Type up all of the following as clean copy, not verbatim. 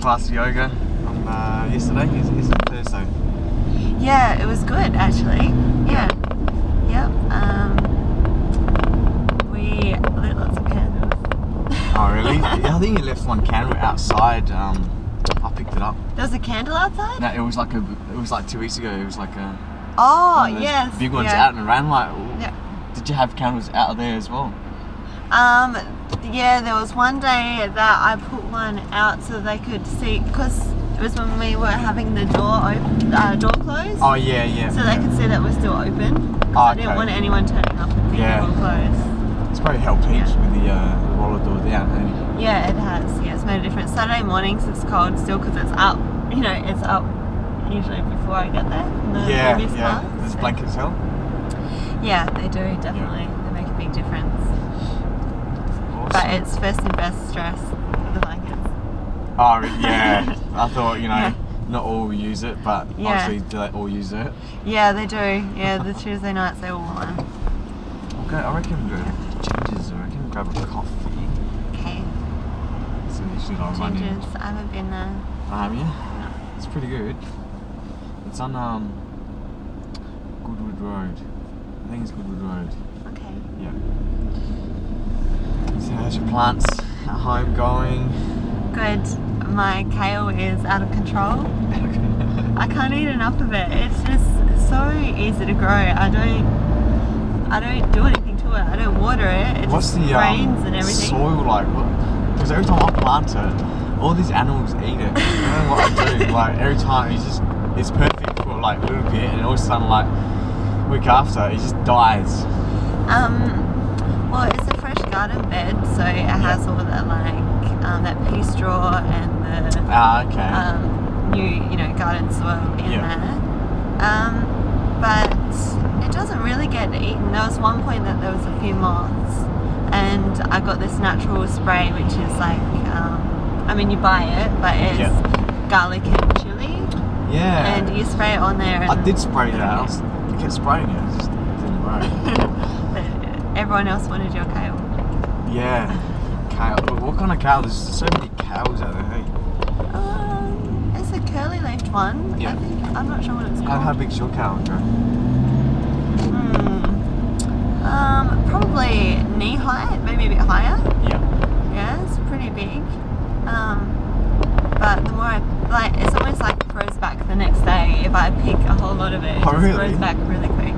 class of yoga on yesterday. Is it Thursday? Yeah, it was good actually. Yeah. Yep. We lit lots of candles. Oh really? I think you left one candle outside. I picked it up. There was a candle outside? No, it was like 2 weeks ago. It was like a Oh, one of those yes. big ones yeah. out and around. Like, Yeah. did you have candles out of there as well? Yeah, there was one day that I put one out so they could see, because it was when we were having the door closed. Oh yeah, yeah. So they could see that we're still open. Oh, I didn't want anyone turning up and thinking Yeah. we were closed. It's probably helped heaps with the roller door down, hasn't it? Yeah, it has. Yeah, it's made a difference. Saturday mornings it's cold still because it's up. You know, it's up usually before I get there. In the previous class, Does so. blankets help? Yeah, they do, definitely. They make a big difference. Awesome. But it's first and best stress with the blankets. Oh yeah. I thought, Yeah. not all use it, but Yeah. obviously do they all use it? Yeah, they do. Yeah, the Tuesday nights they all want. Okay, I reckon we'll go to Ginger's. I reckon grab a coffee. Okay. So you should all run in. Ginger's, I haven't been there. Have you? It's pretty good. It's on Goodwood Road. I think it's Goodwood Road. Okay. Yeah. So how's your plants at home going? Good. My kale is out of control. I can't eat enough of it. It's just so easy to grow. I don't do anything to it. I don't water it. It What's just the rains and everything. soil like? Because every time I plant it, all these animals eat it. I don't know what I do. Like every time it's perfect for like a little bit, and all of a sudden like a week after it just dies. Well, it's a fresh garden bed, so it has all that that pea straw and the new garden soil in there. But it doesn't really get eaten. There was one point that there was a few moths, and I got this natural spray, which is like, you buy it, but it's garlic and chili. Yeah. And you spray it on there. And I did spray that. I kept spraying it. It just didn't work. Everyone else wanted your kale. Yeah. Kale. What kind of kale? There's so many kales out there, hey? It's a curly leafed one. Yeah. I think. I'm not sure what it's called. How big's your kale, Joe? Probably knee height, maybe a bit higher. Yeah. Yeah, it's pretty big. But the more it's almost like it grows back the next day. If I pick a whole lot of it, it Oh, just really? grows back really quick.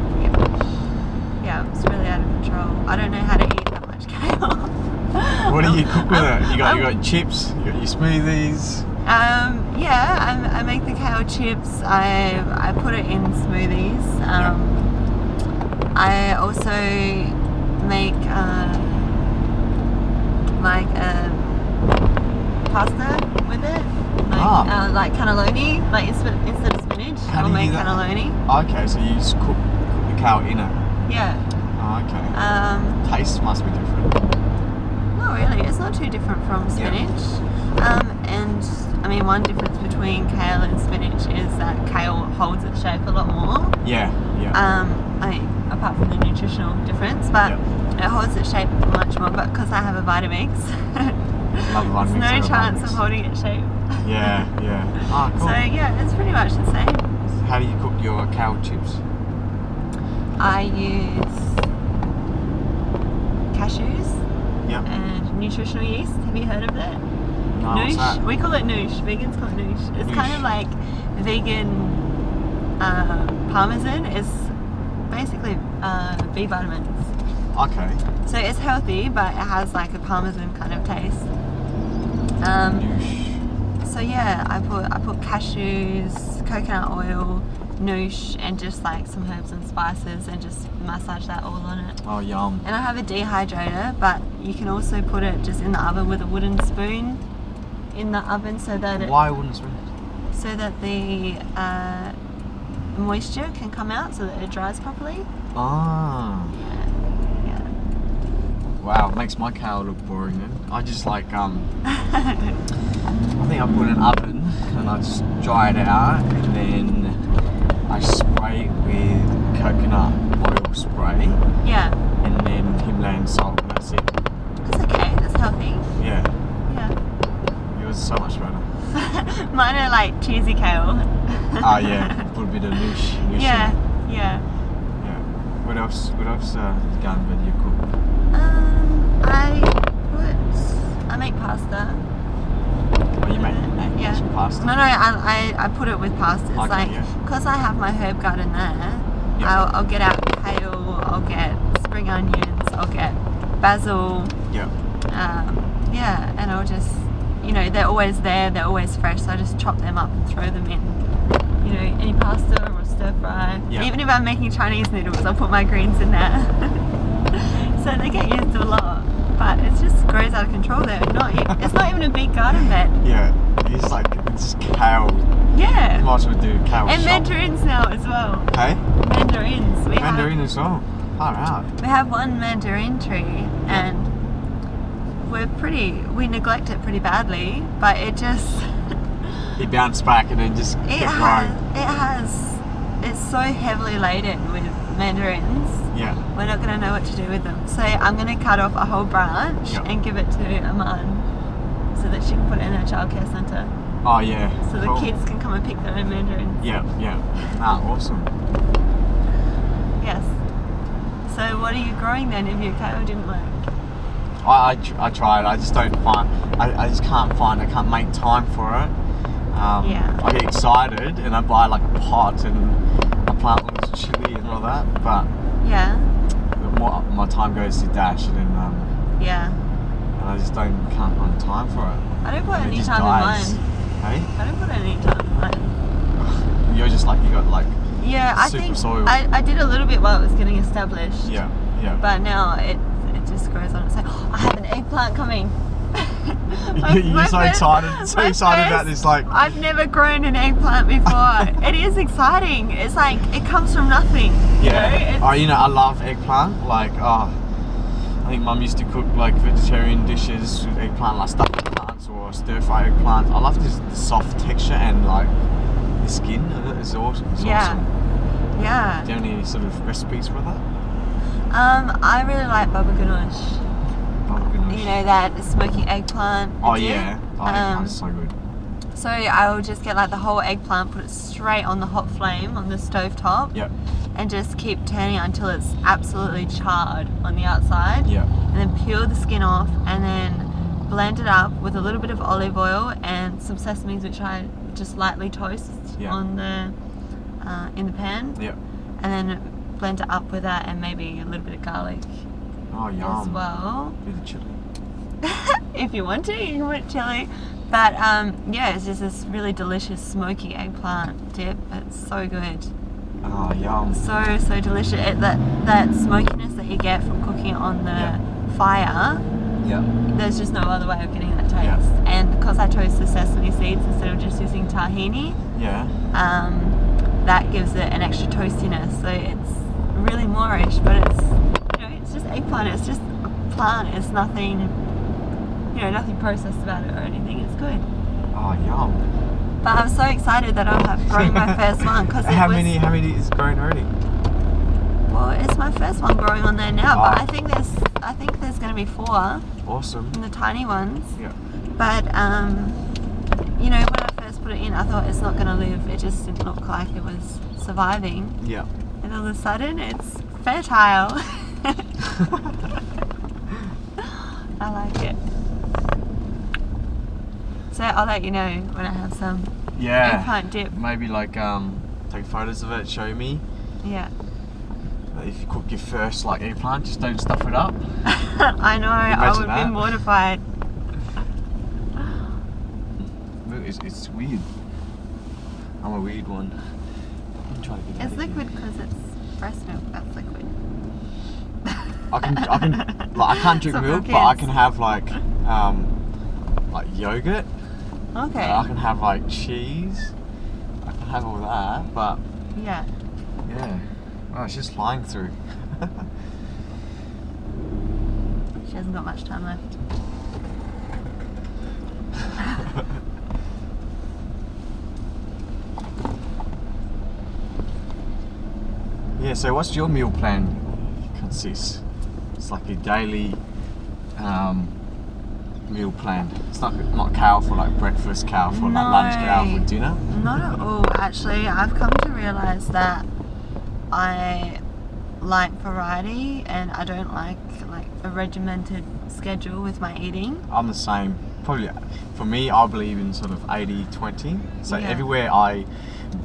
Yeah, it's really out of control. I don't know how to eat that much kale. What do you cook with it? You got chips, you got your smoothies. I make the kale chips. I put it in smoothies. I also make pasta with it, like cannelloni. Like instead of spinach, I'll make cannelloni. Okay, so you just cook the kale in it. Yeah. Oh, okay. Taste must be different. Not really. It's not too different from spinach. And one difference between kale and spinach is that kale holds its shape a lot more. Yeah. Apart from the nutritional difference, but it holds its shape much more. But because I have a Vitamix, there's no chance of holding its shape. Yeah. Oh, cool. So yeah, it's pretty much the same. How do you cook your kale chips? I use cashews and nutritional yeast. Have you heard of that? No, what's that? Noosh. We call it noosh. Vegans call it noosh. It's kind of like vegan parmesan. It's basically B vitamins. Okay. So it's healthy, but it has like a parmesan kind of taste. Noosh. So yeah, I put cashews, coconut oil, noosh, and just like some herbs and spices, and just massage that all on it. Oh, yum. And I have a dehydrator, but you can also put it just in the oven with a wooden spoon in the oven, so that Why wooden spoon? so that the moisture can come out, so that it dries properly. Ah. Yeah. Wow, it makes my kale look boring then. I just like I think I put it in an oven and I just dry it out, and then I spray it with coconut oil spray. Yeah. And then Himalayan salt, and that's it. That's okay. That's healthy. Yeah. Yeah. Yours is so much better. cheesy kale. Oh yeah, put a bit of noosh in it. Yeah. Yeah. What else garden veg you cook? I make pasta. Oh, you make Yeah. some pasta? No, I put it with pasta. It's Okay, like, yeah. because I have my herb garden there, Yeah. I'll get out kale, I'll get spring onions, I'll get basil. Yeah. Yeah, and I'll just, they're always there, they're always fresh, so I just chop them up and throw them in, any pasta or stir fry. Yeah. Even if I'm making Chinese noodles, I'll put my greens in there. So they get used to a lot, but it just grows out of control there. It's not even a big garden bed. Yeah. It's just kale. Yeah. You might as well do kale And shop. mandarins now as well. Hey? Mandarins. Mandarin as well. Far out. We have one mandarin tree, and we neglect it pretty badly, but it just It bounced back and then just kept growing. It's so heavily laden with mandarins. Yeah. We're not going to know what to do with them. So I'm going to cut off a whole branch Yep. and give it to Aman so that she can put it in her childcare centre. Oh yeah. So Cool. the kids can come and pick their own mandarins. Yeah. Awesome. Yes. So what are you growing then if your kale didn't work? I tried. I just don't find. I just can't find. I can't make time for it. Yeah. I get excited and I buy like a pot and I plant all this chili and all that. But Yeah. my time goes to dash and then Yeah. and I just can't find time for it. I don't put And it any just time dies. in mine. Hey? I don't put any time in mine. You're just like you got like Yeah, I super think soil. I did a little bit while it was getting established. Yeah. But now it just grows on its own. I have an eggplant coming. You're so excited about this. Like, I've never grown an eggplant before. It is exciting. It's like it comes from nothing. yeah. I love eggplant. Like, I think Mum used to cook like vegetarian dishes with eggplant, like stuffed eggplants or stir fry eggplants. I love the soft texture and like the skin of it is awesome. It's awesome. Yeah. Do you have any sort of recipes for that? I really like baba ganoush. Baba ganoush. You know that smoky eggplant. Oh dip? yeah. Oh, eggplant's so good. So I will just get like the whole eggplant, put it straight on the hot flame on the stove top. Yep. And just keep turning it until it's absolutely charred on the outside. Yeah. And then peel the skin off and then blend it up with a little bit of olive oil and some sesames, which I just lightly toast on the in the pan. Yep. And then blend it up with that and maybe a little bit of garlic Oh, yum. as well. Bit of chili. If you want to, you can put chili. But yeah, it's just this really delicious smoky eggplant dip. It's so good. Oh, yum. So delicious. That smokiness that you get from cooking it on the fire, Yeah. there's just no other way of getting that taste. Yeah. And because I toast the sesame seeds instead of just using tahini, Yeah. that gives it an extra toastiness. So it's really moorish, but it's just eggplant. It's just a plant. It's nothing, nothing processed about it or anything. It's good. Oh, yum. But I'm so excited that I'll have grown my first one because How many is grown already? Well, it's my first one growing on there now, but Oh. I think there's going to be 4 Awesome. in the tiny ones. Yeah. But when I first put it in, I thought it's not going to live. It just didn't look like it was surviving. Yeah. And all of a sudden, it's fertile. I like it. So I'll let you know when I have some eggplant dip. Maybe like take photos of it, show me. Yeah. If you cook your first like eggplant, just don't stuff it up. I know, I would be mortified. It's weird. I'm a weird one. I'm trying to get It's liquid because it's breast milk. That's liquid. I can't drink So milk, for but I kids. can have like yogurt. Okay. I can have like cheese. I can have all that, but Yeah. yeah. Oh, it's just flying through. She hasn't got much time left. Yeah, so what's your meal plan consist? It's like your daily meal planned? It's not kale for like breakfast, kale for like lunch, kale for dinner? Not at all. Actually, I've come to realise that I like variety and I don't like a regimented schedule with my eating. I'm the same. Probably for me, I believe in sort of 80-20. So Yeah. everywhere I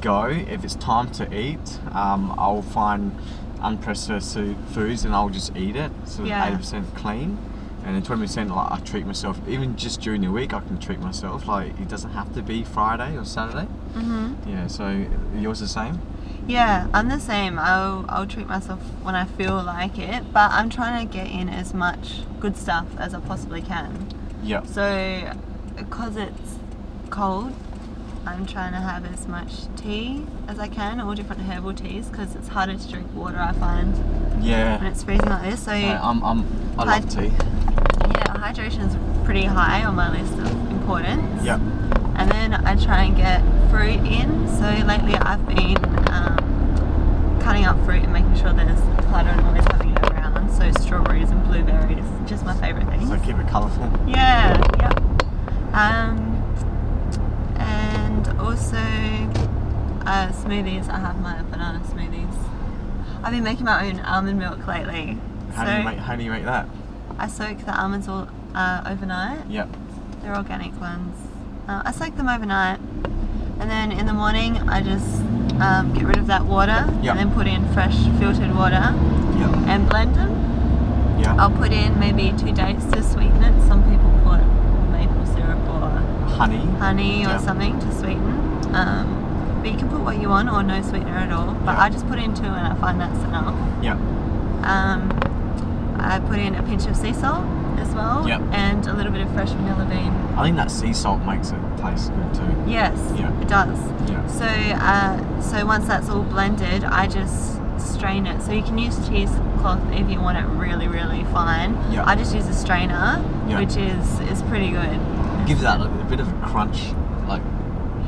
go, if it's time to eat, I'll find unprocessed foods and I'll just eat it. So Yeah. 80% clean, and then 20% like I treat myself. Even just during the week, I can treat myself. Like it doesn't have to be Friday or Saturday. Yeah. So yours the same? Yeah, I'm the same. I'll treat myself when I feel like it, but I'm trying to get in as much good stuff as I possibly can. Yeah. So, because it's cold, I'm trying to have as much tea as I can, all different herbal teas, because it's harder to drink water, I find, Yeah. when it's freezing like this. So, I love tea. yeah, hydration is pretty high on my list of importance. Yeah. And then I try and get fruit in. So lately I've been cutting up fruit and making sure there's clutter and always having it around. So strawberries and blueberries, just my favourite things. So keep it colourful. Yeah, yep. And also smoothies. I have my banana smoothies. I've been making my own almond milk lately. How do you make that? I soak the almonds all overnight. Yep. They're organic ones. I soak them overnight, and then in the morning I just get rid of that water, Yep. and then put in fresh filtered water Yep. and blend them. Yeah. I'll put in maybe 2 dates to sweeten it. Some people put maple syrup or honey or Yep. something to sweeten. But you can put what you want or no sweetener at all. But Yep. I just put in 2 and I find that's enough. Yep. I put in a pinch of sea salt as well, Yep. and a little bit of fresh vanilla bean. I think that sea salt makes it taste good too. Yes, Yeah. it does. Yeah. So once that's all blended, I just strain it. So you can use cheesecloth if you want it really, really fine. Yeah. I just use a strainer, Yeah. which is pretty good. Gives that a bit of a crunch, like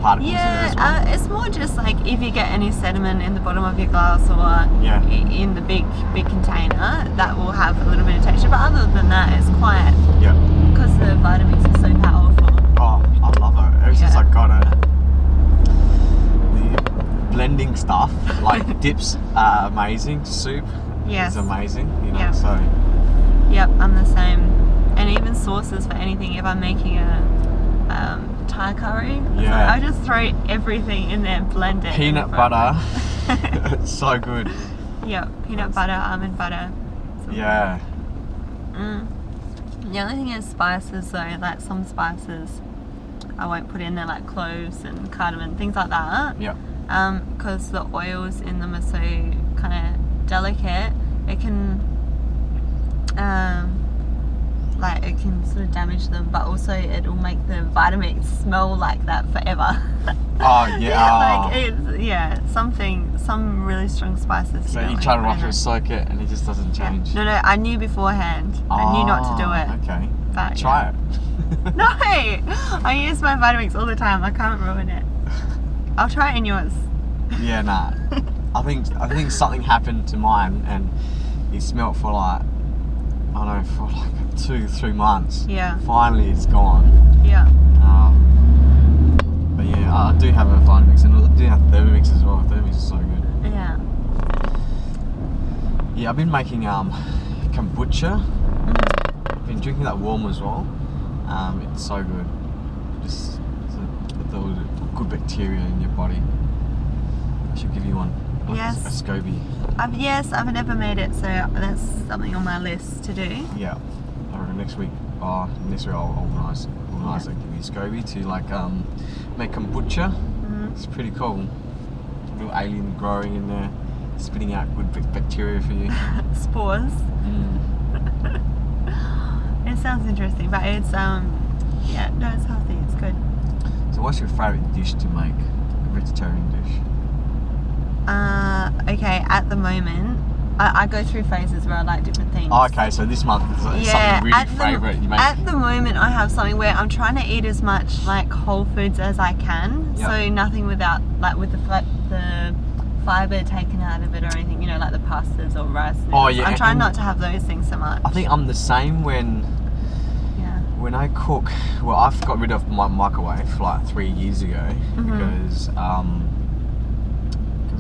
particles in there as well. It's more just like if you get any sediment in the bottom of your glass or Yeah. in the big container, that will have a little bit of texture. But other than that, it's quite, Yeah. because the vitamins are so powerful. Oh, I love it. Ever since Yeah. I got it, the blending stuff, like dips are amazing. Soup Yes. is amazing. You know, Yeah. so Yep, I'm the same. And even sauces for anything. If I'm making a Thai curry, Yeah. I just throw everything in there and blend it. peanut and butter, it's so good. Yep, peanut butter, almond butter. Yeah. The only thing is spices though, like some spices I won't put in there, like cloves and cardamom, things like that. Yep. Because the oils in them are so kind of delicate, it can it can sort of damage them, but also it will make the Vitamix smell like that forever. Oh yeah. Like it's some really strong spices. So don't you like try to put in rush it. it, soak it, and it just doesn't Yeah. change. No, I knew beforehand. I knew not to do it. Okay. But, Try it. No, I use my Vitamix all the time. I can't ruin it. I'll try it in yours. Yeah, nah. I think something happened to mine, and it smelt for like, I don't know, for like 2-3 months. Yeah. Finally, it's gone. Yeah. But yeah, I do have a Vitamix, and I do have Thermomix as well. Thermomix is so good. Yeah. Yeah, I've been making kombucha. I've been drinking that warm as well. It's so good. Just the good bacteria in your body. I should give you one. Like Yes. A SCOBY. I've never made it, so that's something on my list to do. Yeah. I reckon next week I'll organise Yeah. it. Give you SCOBY to like make kombucha. It's pretty cool. Little alien growing in there, spitting out good bacteria for you. Spores. It sounds interesting, but it's it's healthy. It's good. So what's your favourite dish to make? A vegetarian dish? Okay, at the moment, I go through phases where I like different things. Oh, okay, so this month is something really favourite you make. At the moment, I have something where I'm trying to eat as much like whole foods as I can. Yep. So nothing without, like with the fibre taken out of it or anything, like the pastas or rice noodles. Oh, yeah, I'm trying and not to have those things so much. I think I'm the same when when I cook, well, I've got rid of my microwave like 3 years ago because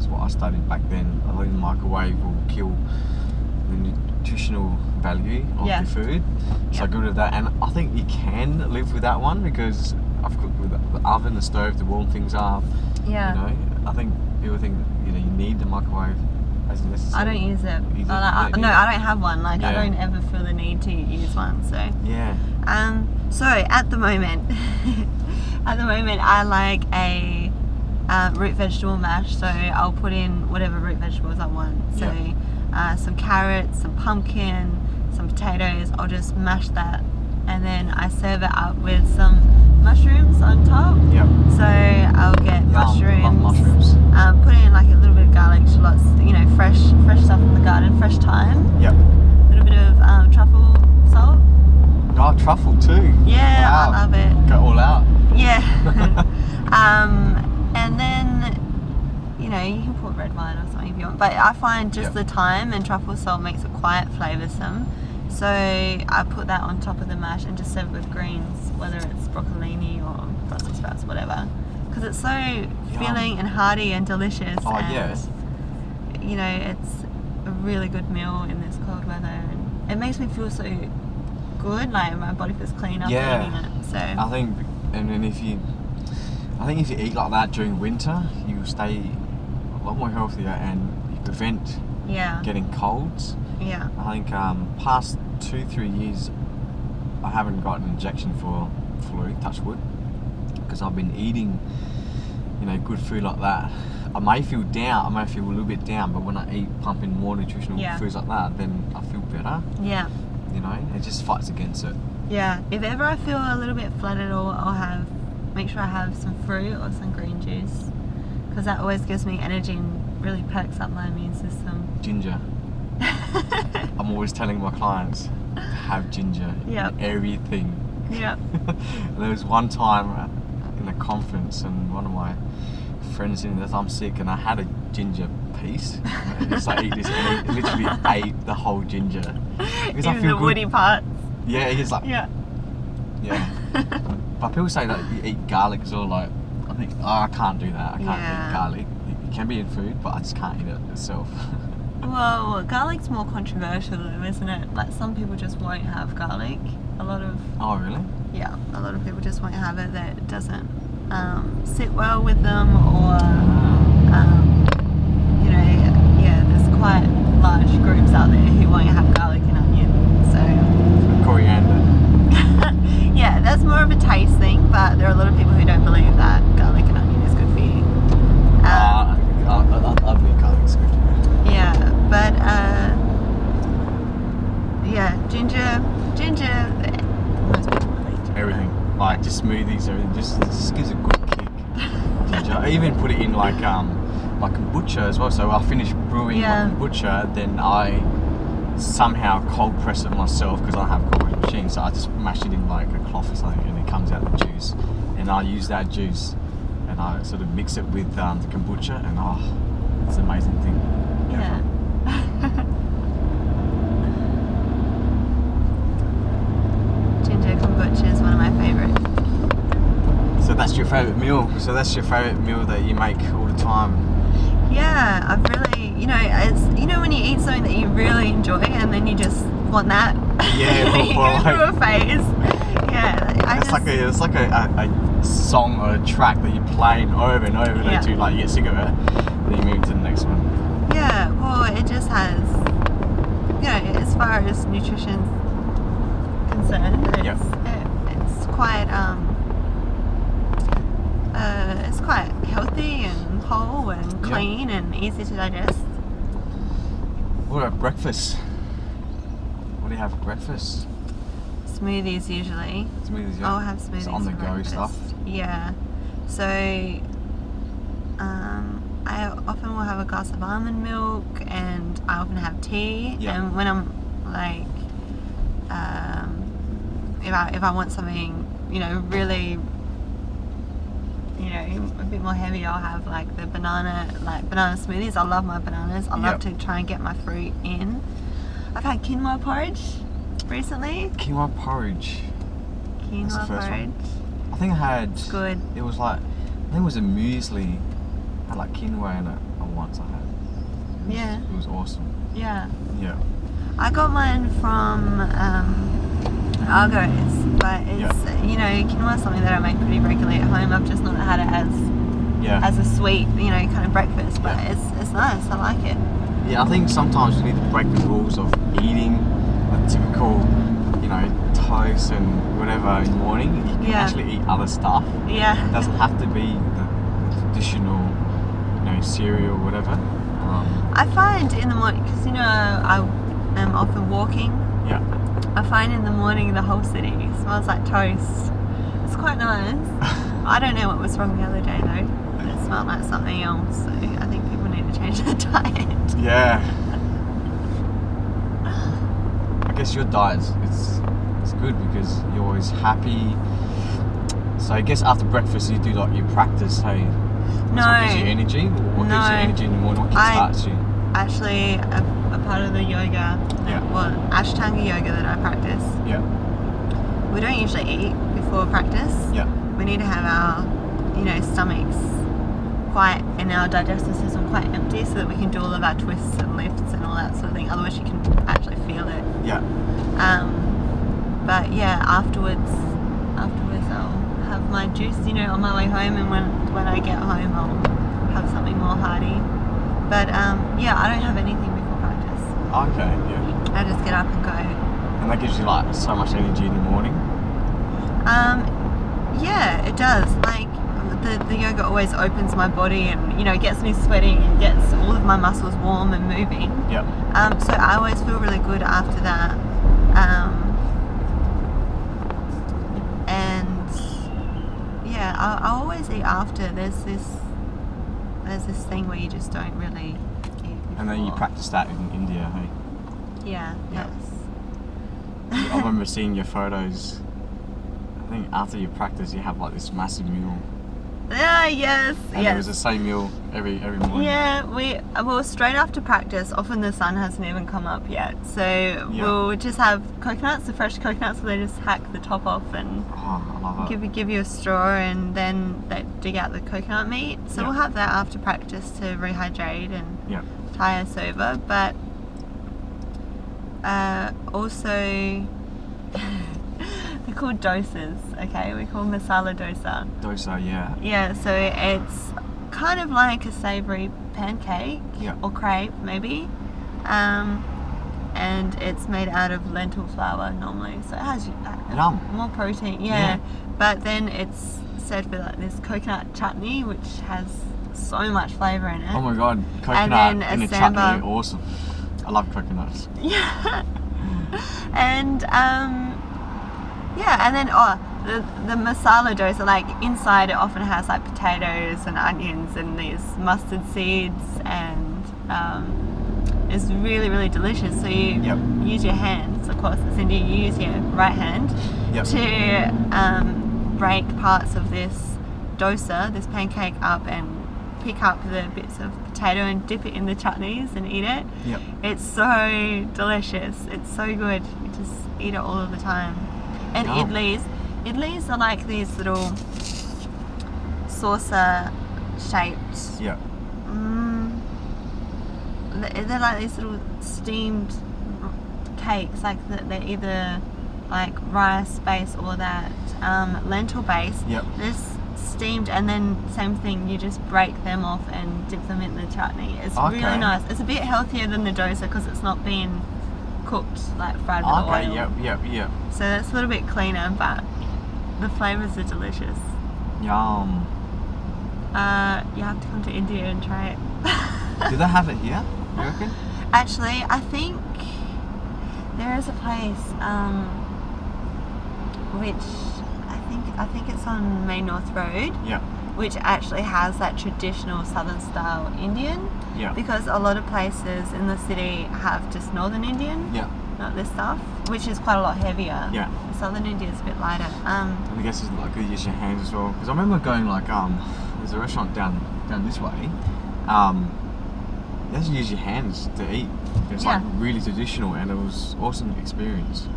what I studied back then, I think the microwave will kill the nutritional value of the food. So I got rid of that, and I think you can live with that one because I've cooked with the oven, the stove to warm things up. Yeah. You know, I think people think you need the microwave as necessary. I don't use it. No, I don't have one. Like I don't ever feel the need to use one. So yeah. So at the moment, I like a root vegetable mash. So I'll put in whatever root vegetables I want. So some carrots, some pumpkin, some potatoes. I'll just mash that, and then I serve it up with some mushrooms on top. Yep. So I'll get mushrooms. Love mushrooms. Put in like a little bit of garlic, shallots, fresh stuff from the garden, fresh thyme. Yep. A little bit of truffle salt. Oh, truffle too. Yeah, wow. I love it. Go all out. Yeah. And then, you can put red wine or something if you want. But I find just the thyme and truffle salt makes it quite flavoursome. So I put that on top of the mash and just serve it with greens, whether it's broccolini or Brussels sprouts, whatever. Because it's so filling and hearty and delicious. Oh, and, it's a really good meal in this cold weather. And it makes me feel so good, like my body feels clean after eating it. So I think, if you eat like that during winter, you stay a lot more healthier and you prevent getting colds. Yeah. I think past 2-3 years, I haven't got an injection for flu, touch wood, because I've been eating, good food like that. I may feel down, I may feel a little bit down, but when I eat, pump in more nutritional foods like that, then I feel better. Yeah. It just fights against it. Yeah. If ever I feel a little bit flooded, I'll make sure I have some fruit or some green juice, because that always gives me energy and really perks up my immune system. Ginger. I'm always telling my clients, have ginger in everything. Yeah. There was one time in a conference, and one of my friends in that I'm sick, and I had a ginger piece. And it's like he literally ate the whole ginger. Because even the woody parts. Yeah, he's like. Yeah. But people say that you eat garlic as well. Like, I think I can't do that. I can't eat garlic. It can be in food, but I just can't eat it itself. Well, garlic's more controversial though, isn't it? Like some people just won't have garlic. Oh, really? Yeah, a lot of people just won't have it. That it doesn't sit well with them, or there's quite large groups out there who won't have garlic and onion. So coriander. Yeah, that's more of a taste thing, but there are a lot of people who don't believe that garlic and onion is good for you. I think garlic's good. Yeah, but ginger. Most people really do everything, like just smoothies, everything. Just gives a good kick. Ginger. I even put it in like kombucha as well. So I finish brewing my kombucha, then I somehow cold press it myself because I don't have a cold press machine. So I just mash it in like a cloth or something, and it comes out the juice. And I use that juice, and I sort of mix it with the kombucha, and it's an amazing thing. Yeah. Ginger kombucha is one of my favourites. So that's your favourite meal? So that's your favourite meal that you make all the time? Yeah, I've really, it's, when you eat something that you really enjoy and then you just want that. Yeah, you go through a phase. Yeah. It's like a song or a track that you're playing over and over until like you get sick of it, then you move to the next one. Yeah, well, it just has, as far as nutrition's concerned, it's quite healthy and whole and clean and easy to digest. What about breakfast? What do you have for breakfast? Smoothies usually. Smoothies, yeah. I'll have smoothies. It's on the go stuff. Yeah. So I often will have a glass of almond milk, and I often have tea. Yeah. And when I'm like, if I want something, really, a bit more heavy, I'll have like the banana smoothies. I love my bananas. I love to try and get my fruit in. I've had quinoa porridge recently. Quinoa porridge. That's the Quinoa first one. porridge. I think I had. It's good. It was like, I think it was a muesli. Had like quinoa in it once I had. Yeah. It was awesome. Yeah. Yeah. I got mine from Argos, but it's quinoa is something that I make pretty regularly at home. I've just not had it as a sweet, kind of breakfast, but it's nice. I like it. Yeah, I think sometimes you need to break the rules of eating a typical, toast and whatever in the morning. You can actually eat other stuff. Yeah. It doesn't have to be the traditional, cereal or whatever. I find in the morning, because I am often walking. Yeah. I find in the morning the whole city smells like toast. It's quite nice. I don't know what was wrong the other day though. It smelled like something else. So I think people need to change their diet. Yeah. I guess your diet it's good because you're always happy. So I guess after breakfast you do like your practice, hey? No. What gives you energy? What gives you energy in the morning? What starts you? Actually, a part of the yoga, Ashtanga yoga that I practice. Yeah. We don't usually eat before practice. Yeah. We need to have our, stomachs quite, and our digestive system quite empty so that we can do all of our twists and lifts and all that sort of thing. Otherwise you can actually feel it. Yeah. But yeah, afterwards I'll have my juice, on my way home, and when I get home I'll have something more hearty. But I don't have anything before practice. Okay, yeah. I just get up and go. And that gives you like so much energy in the morning? Yeah, it does. Like the yoga always opens my body and gets me sweating and gets all of my muscles warm and moving. Yep. So I always feel really good after that. And yeah, I always eat after. There's this thing where you just don't really eat before. And then you practice that in India, hey? Yeah. Yes. I remember seeing your photos. I think after you practice, you have like this massive meal. Yes. And it was the same meal every morning. Yeah, well, straight after practice, often the sun hasn't even come up yet. So we'll just have coconuts, the fresh coconuts, so they just hack the top off and I love it. give you a straw, and then they dig out the coconut meat. So we'll have that after practice to rehydrate and tie us over. But also, they're called dosas, okay? We call masala dosa. Dosa, yeah. Yeah, so it's kind of like a savoury pancake or crepe, maybe. And it's made out of lentil flour normally, so it has more protein. Yeah. But then it's served with like this coconut chutney, which has so much flavour in it. Oh my god, coconut in a chutney, awesome. I love coconuts. Yeah. And and then the masala dosa, like inside it often has like potatoes and onions and these mustard seeds, and it's really, really delicious. So you use your hands, of course it's India, you use your right hand to break parts of this dosa, this pancake up, and pick up the bits of potato and dip it in the chutneys and eat it. It's so delicious, it's so good. You just eat it all of the time. And idlis are like these little saucer shaped. They're like these little steamed cakes, like they're either like rice based or that lentil based. They're steamed, and then same thing, you just break them off and dip them in the chutney. It's really nice. It's a bit healthier than the dosa because it's not been cooked, like fried with oil. So that's a little bit cleaner, but the flavours are delicious. Yum. You have to come to India and try it. Do they have it here, you reckon? Actually, I think there is a place which I think it's on Main North Road. Which actually has that traditional southern style Indian. Because a lot of places in the city have just northern Indian. Not this stuff, which is quite a lot heavier. The southern Indian is a bit lighter. And I guess it's like good to use your hands as well. Because I remember going like there's a restaurant down this way. You have to use your hands to eat. It's like really traditional, and it was awesome experience.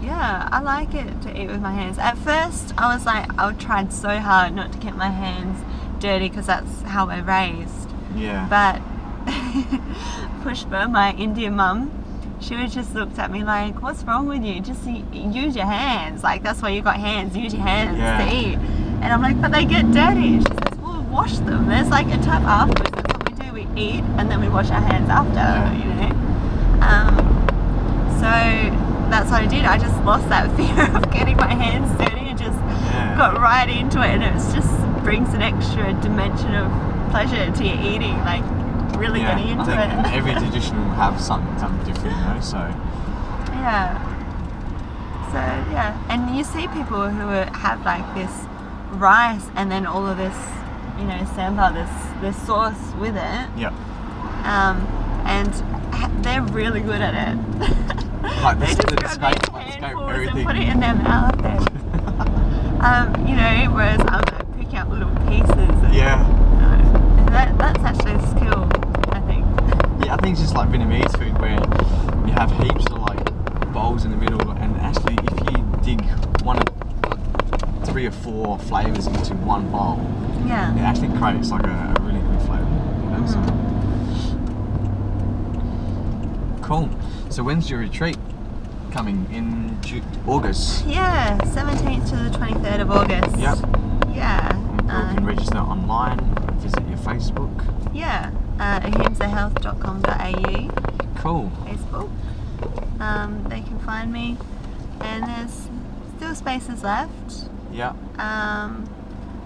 Yeah, I like it to eat with my hands. At first, I was like, I tried so hard not to get my hands dirty because that's how we're raised. Yeah. But Pushpa, my Indian mum, she would just looked at me like, what's wrong with you? Just use your hands. Like, that's why you got hands. Use your hands to eat. And I'm like, but they get dirty. She says, well, wash them. There's like a tub afterwards. That's what we do. We eat and then we wash our hands after, you know. So that's what I did. I just lost that fear of getting my hands dirty and just got right into it. And it just brings an extra dimension of pleasure to your eating. Like, really getting into it. Every tradition will have something different, you know, so. Yeah. So, yeah. And you see people who have like this rice and then all of this, you know, sambar, this sauce with it. Yeah. And they're really good at it. Like they just grab these handfuls and put it in their mouth. And, you know, whereas I'm like picking up little pieces. And, that's actually a skill, I think. Yeah, I think it's just like Vietnamese food where you have heaps of like bowls in the middle, and actually if you dig one of 3 or 4 flavours into one bowl, it actually creates like a really good flavour. You know, so. Cool. So when's your retreat? Coming in August? Yeah, 17th to the 23rd of August. Yep. Yeah. You can register online, visit your Facebook. Yeah, ahimsahealth.com.au. Cool. Facebook. They can find me, and there's still spaces left. Yeah.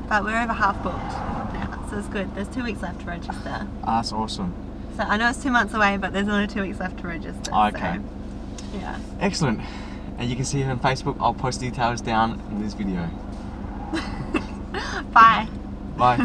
But we're over half booked now, so it's good. There's 2 weeks left to register. That's awesome. So I know it's 2 months away, but there's only 2 weeks left to register. Okay. So, yeah. Excellent. And you can see her on Facebook. I'll post details down in this video. Bye. Bye.